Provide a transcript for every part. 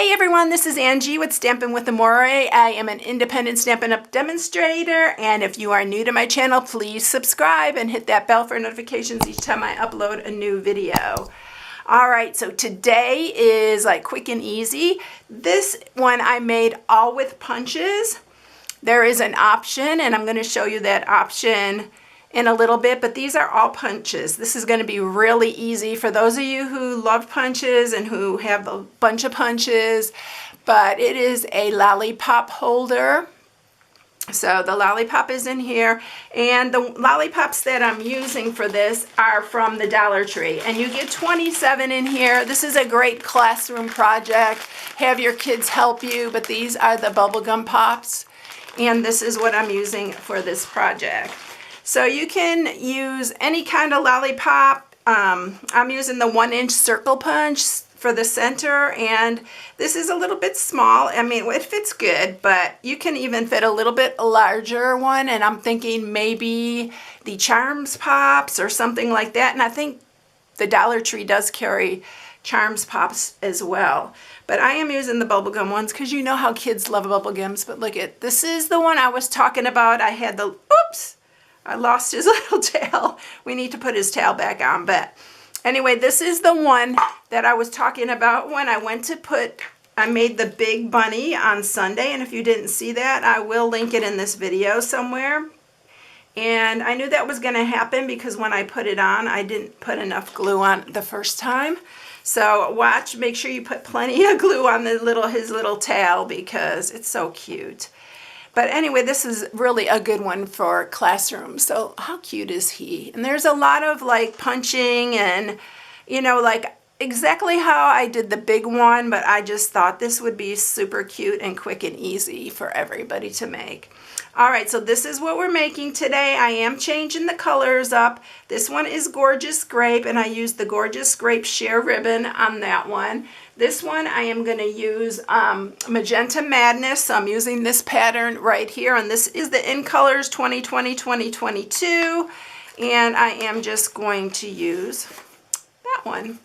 Hey everyone, this is Angie with StampingWithAmore. I am an independent Stampin' Up! Demonstrator, and if you are new to my channel, please subscribe and hit that bell for notifications each time I upload a new video. Alright, so today is like quick and easy. This one I made all with punches. There is an option, and I'm going to show you that option in a little bit, but these are all punches. This is going to be really easy for those of you who love punches and who have a bunch of punches, but it is a lollipop holder. So the lollipop is in here, and the lollipops that I'm using for this are from the Dollar Tree, and you get 27 in here. This is a great classroom project. Have your kids help you, but these are the bubblegum pops, and this is what I'm using for this project. So you can use any kind of lollipop. I'm using the 1-inch circle punch for the center, and this is a little bit small. I mean, it fits good, but you can even fit a little bit larger one, and I'm thinking maybe the Charms Pops or something like that, and I think the Dollar Tree does carry Charms Pops as well. But I am using the bubblegum ones because you know how kids love bubblegums. But look at, this is the one I was talking about. I had the, oops! I lost his little tail. We need to put his tail back on. But anyway, this is the one that I was talking about when I went to I made the big bunny on Sunday. And if you didn't see that, I will link it in this video somewhere. And I knew that was going to happen because when I put it on, I didn't put enough glue on the first time. So watch, make sure you put plenty of glue on his little tail because it's so cute. But anyway, this is really a good one for classrooms. So how cute is he? And there's a lot of like punching and, you know, like exactly how I did the big one, but I just thought this would be super cute and quick and easy for everybody to make. All right, so this is what we're making today. I am changing the colors up. This one is Gorgeous Grape, and I used the Gorgeous Grape sheer ribbon on that one. This one I am going to use Magenta Madness. So I'm using this pattern right here, and this is the In Colors 2020-2022, and I am just going to use that one.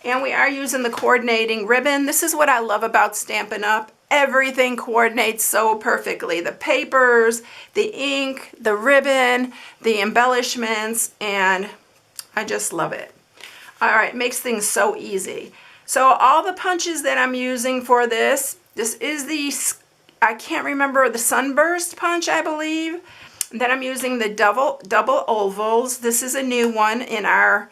And we are using the coordinating ribbon. This is what I love about Stampin' Up! Everything coordinates so perfectly. The papers, the ink, the ribbon, the embellishments, and I just love it. All right, makes things so easy. So all the punches that I'm using for this is the, I can't remember, the Sunburst punch, I believe. And then I'm using the double ovals. This is a new one in our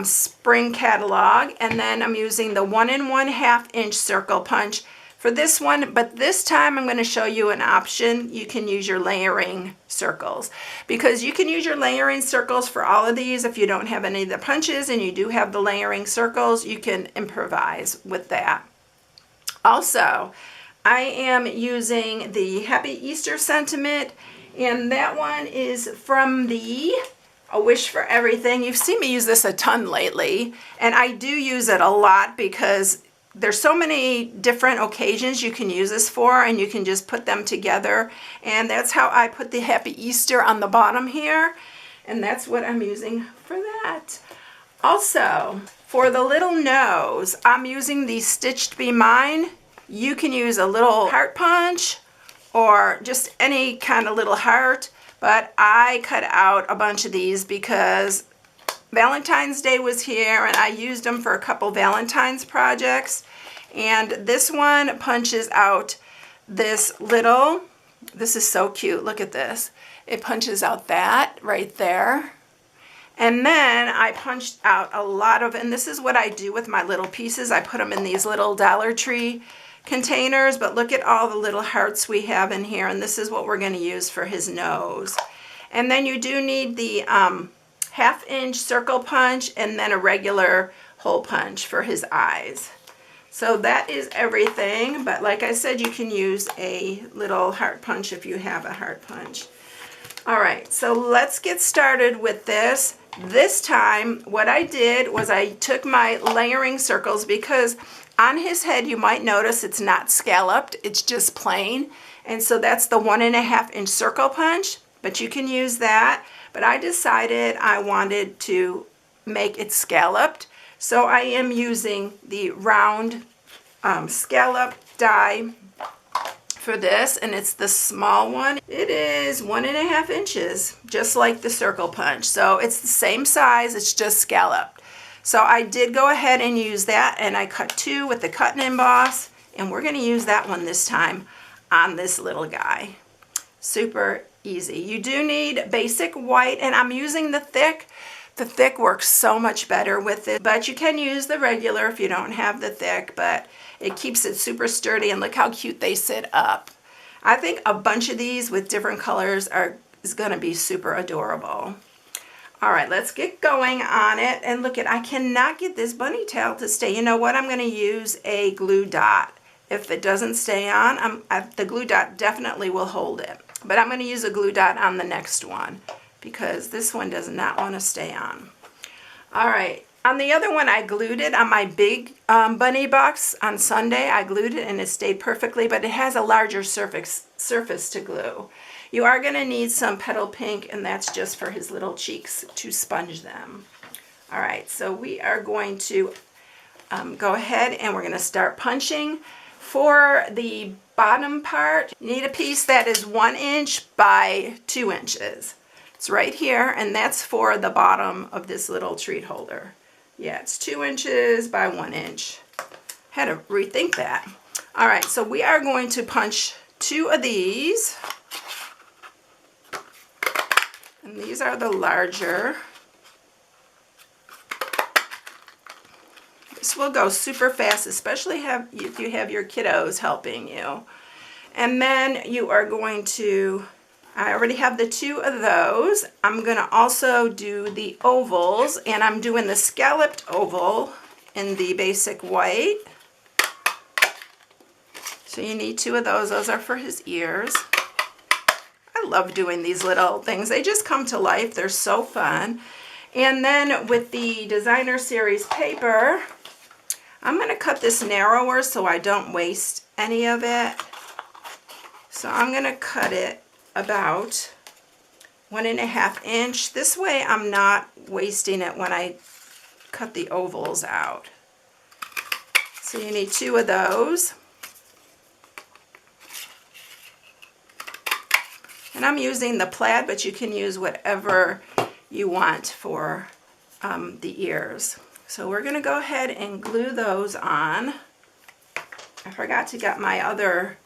spring catalog. And then I'm using the 1 1/2 inch circle punch for this one, but this time I'm going to show you an option. You can use your layering circles, because you can use your layering circles for all of these. If you don't have any of the punches and you do have the layering circles, you can improvise with that. Also, I am using the Happy Easter sentiment, and that one is from the A Wish for Everything. You've seen me use this a ton lately, and I do use it a lot because there's so many different occasions you can use this for, and you can just put them together. And that's how I put the Happy Easter on the bottom here. And that's what I'm using for that. Also, for the little nose, I'm using the Stitched Be Mine. You can use a little heart punch or just any kind of little heart. But I cut out a bunch of these because Valentine's Day was here, and I used them for a couple Valentine's projects. And this one punches out this little, this is so cute, look at this. It punches out that right there. And then I punched out a lot of, and this is what I do with my little pieces. I put them in these little Dollar Tree containers, but look at all the little hearts we have in here, and this is what we're going to use for his nose. And then you do need the 1/2 inch circle punch and then a regular hole punch for his eyes. So that is everything, but like I said, you can use a little heart punch if you have a heart punch. All right, so let's get started with this. This time, what I did was I took my layering circles, because on his head you might notice it's not scalloped, it's just plain. And so that's the 1 1/2 inch circle punch, but you can use that. But I decided I wanted to make it scalloped, so I am using the round scallop die for this, and it's the small one. It is 1.5 inches, just like the circle punch. So it's the same size, it's just scalloped. So I did go ahead and use that, and I cut 2 with the cut and emboss, and we're gonna use that one this time on this little guy. Super easy. You do need basic white, and I'm using the thick. The thick works so much better with it, but you can use the regular if you don't have the thick, but it keeps it super sturdy, and look how cute they sit up. I think a bunch of these with different colors is gonna be super adorable. All right, let's get going on it, and look I cannot get this bunny tail to stay. You know what, I'm gonna use a glue dot. If it doesn't stay on, the glue dot definitely will hold it. But I'm gonna use a glue dot on the next one because this one does not wanna stay on. All right. On the other one, I glued it on my big bunny box on Sunday. I glued it and it stayed perfectly, but it has a larger surface to glue. You are going to need some petal pink, and that's just for his little cheeks to sponge them. All right, so we are going to go ahead and we're going to start punching. For the bottom part, you need a piece that is 1 inch by 2 inches. It's right here, and that's for the bottom of this little treat holder. Yeah, it's 2 inches by 1 inch. Had to rethink that. All right, so we are going to punch 2 of these. And these are the larger. This will go super fast, especially if you have your kiddos helping you. And then you are going to, I already have the 2 of those. I'm going to also do the ovals, and I'm doing the scalloped oval in the basic white. So you need 2 of those. Those are for his ears. I love doing these little things. They just come to life. They're so fun. And then with the designer series paper, I'm going to cut this narrower so I don't waste any of it. So I'm going to cut it about 1.5 inch. This way I'm not wasting it when I cut the ovals out. So you need 2 of those. And I'm using the plaid, but you can use whatever you want for the ears. So we're going to go ahead and glue those on. I forgot to get my other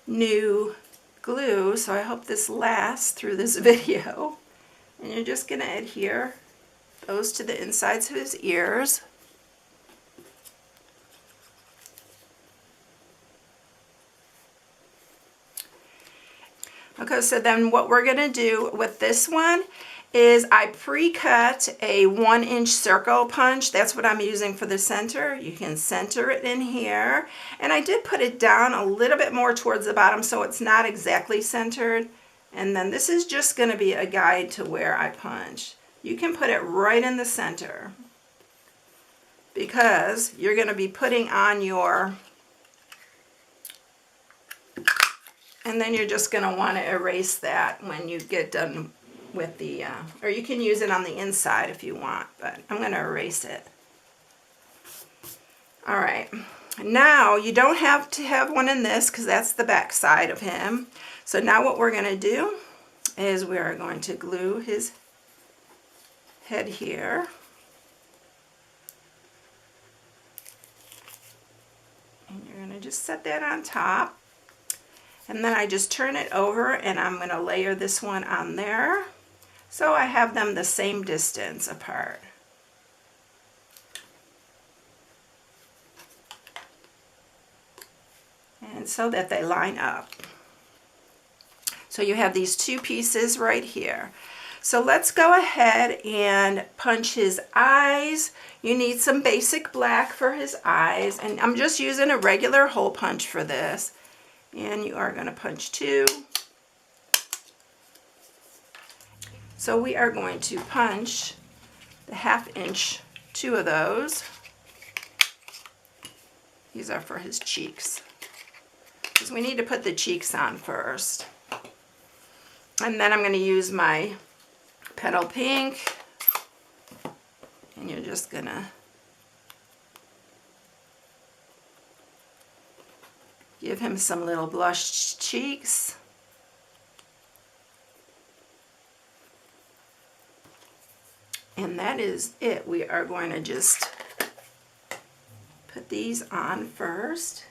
new glue, so I hope this lasts through this video. And you're just going to adhere those to the insides of his ears. Okay, so then what we're going to do with this one is I pre-cut a 1 inch circle punch. That's what I'm using for the center. You can center it in here. And I did put it down a little bit more towards the bottom so it's not exactly centered. And then this is just going to be a guide to where I punch. You can put it right in the center because you're going to be putting on your, and then you're just going to want to erase that when you get done with the, or you can use it on the inside if you want, but I'm going to erase it. All right, now you don't have to have one in this because that's the back side of him. So now what we're going to do is we are going to glue his head here. And you're going to just set that on top. And then I just turn it over and I'm going to layer this one on there. So I have them the same distance apart. And so that they line up. So you have these 2 pieces right here. So let's go ahead and punch his eyes. You need some basic black for his eyes. And I'm just using a regular hole punch for this. And you are going to punch 2. So we are going to punch the 1/2 inch 2 of those. These are for his cheeks, because we need to put the cheeks on first. And then I'm going to use my petal pink, and you're just going to Give him some little blush cheeks. And that is it. We are going to just put these on first.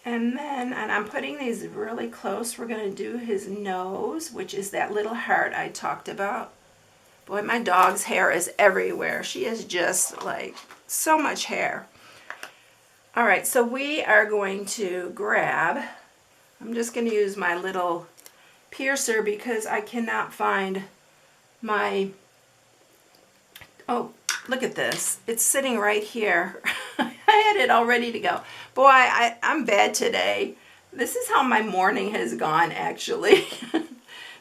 And then, and I'm putting these really close, we're going to do his nose, which is that little heart I talked about. Boy, my dog's hair is everywhere. She is just like so much hair. All right, so we are going to grab, I'm just going to use my little piercer because I cannot find my, oh, look at this. It's sitting right here. I had it all ready to go. Boy, I'm bad today. This is how my morning has gone, actually.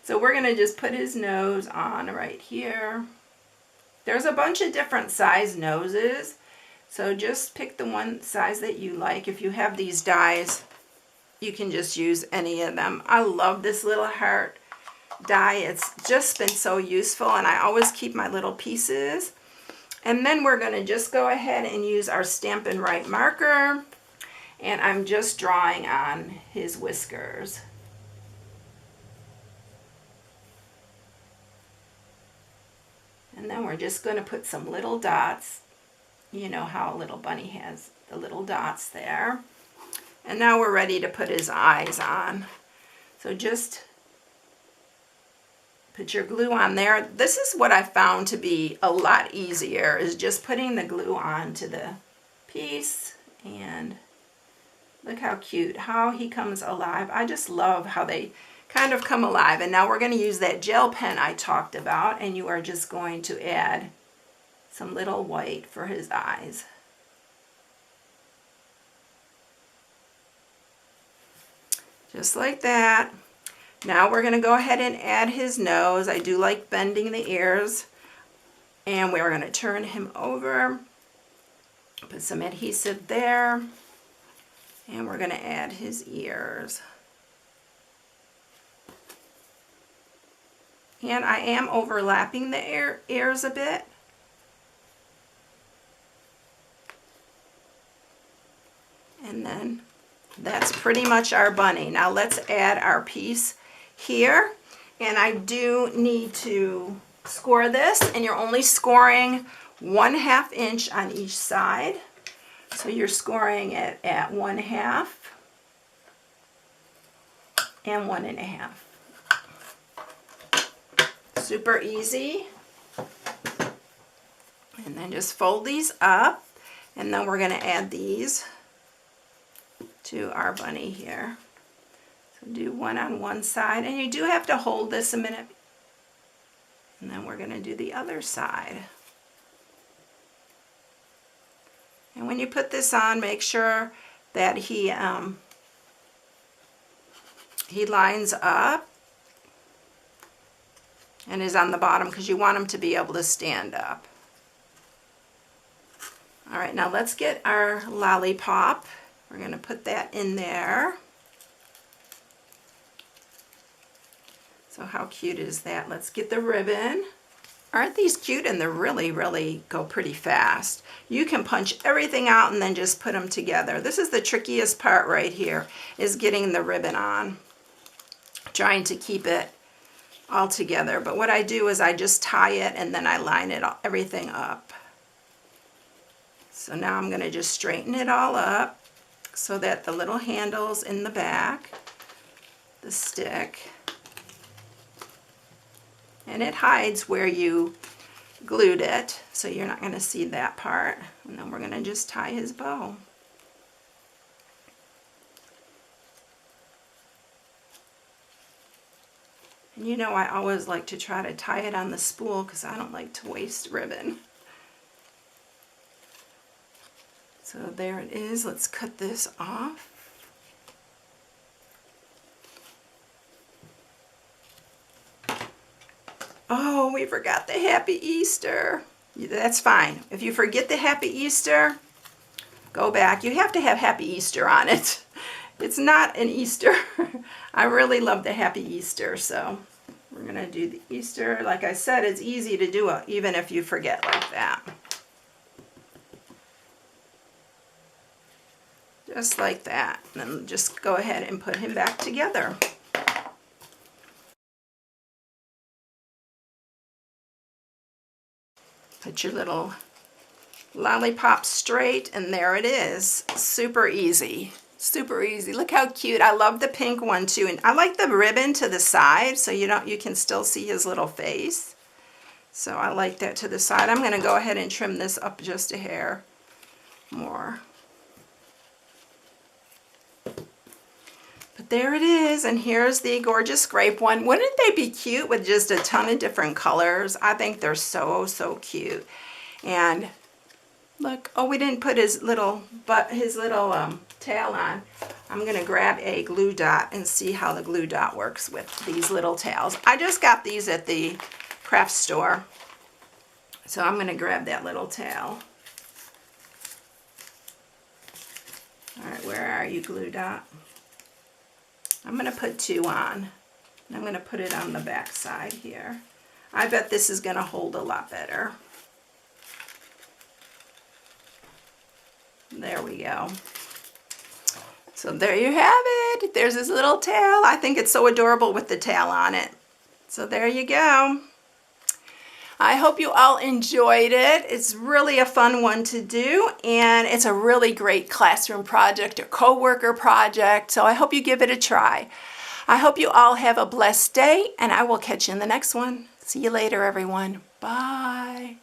So we're going to just put his nose on right here. There's a bunch of different size noses. So just pick the one size that you like. If you have these dies, you can just use any of them. I love this little heart die. It's just been so useful, and I always keep my little pieces. And then we're going to just go ahead and use our Stampin' Right marker, and I'm just drawing on his whiskers. And then we're just going to put some little dots. You know how a little bunny has the little dots there. And now we're ready to put his eyes on. So just put your glue on there. This is what I found to be a lot easier, is just putting the glue onto the piece. And look how cute, how he comes alive. I just love how they kind of come alive. And now we're going to use that gel pen I talked about, and you are just going to add some little white for his eyes. Just like that. Now we're going to go ahead and add his nose. I do like bending the ears. And we're going to turn him over. Put some adhesive there. And we're going to add his ears. And I am overlapping the ears a bit. And then that's pretty much our bunny. Now let's add our piece here. And I do need to score this, and you're only scoring 1/2 inch on each side. So you're scoring it at 1/2 and 1.5. Super easy. And then just fold these up, and then we're going to add these to our bunny here. So do one on one side, and you do have to hold this a minute. And then we're going to do the other side. And when you put this on, make sure that he lines up and is on the bottom, because you want him to be able to stand up. All right, now let's get our lollipop. We're going to put that in there. So how cute is that? Let's get the ribbon. Aren't these cute? And they really go pretty fast. You can punch everything out and then just put them together. This is the trickiest part right here, is getting the ribbon on. Trying to keep it all together. But what I do is I just tie it and then I line it everything up. So now I'm going to just straighten it all up so that the little handles in the back, the stick, and it hides where you glued it, so you're not going to see that part. And then we're going to just tie his bow. And you know I always like to try to tie it on the spool because I don't like to waste ribbon. So there it is. Let's cut this off. Oh, we forgot the Happy Easter. That's fine. If you forget the Happy Easter, go back. You have to have Happy Easter on it. It's not an Easter. I really love the Happy Easter, so we're We're going to do the Easter. Like I said, it's easy to do it, even if you forget like that. Just like that. And then just go ahead and put him back together. Put your little lollipop straight, and there it is. Super easy. Super easy. Look how cute. I love the pink one too, and I like the ribbon to the side so you can still see his little face. So I like that to the side. I'm going to go ahead and trim this up just a hair more. But there it is, and here's the gorgeous grape one. Wouldn't they be cute with just a ton of different colors? I think they're so, so cute. And look, oh, we didn't put his little tail on. I'm gonna grab a glue dot and see how the glue dot works with these little tails. I just got these at the craft store. So I'm gonna grab that little tail. All right, where are you, glue dot? I'm going to put 2 on. And I'm going to put it on the back side here. I bet this is going to hold a lot better. There we go. So there you have it. There's his little tail. I think it's so adorable with the tail on it. So there you go. I hope you all enjoyed it. It's really a fun one to do, and it's a really great classroom project or co-worker project, so I hope you give it a try. I hope you all have a blessed day, and I will catch you in the next one. See you later, everyone. Bye.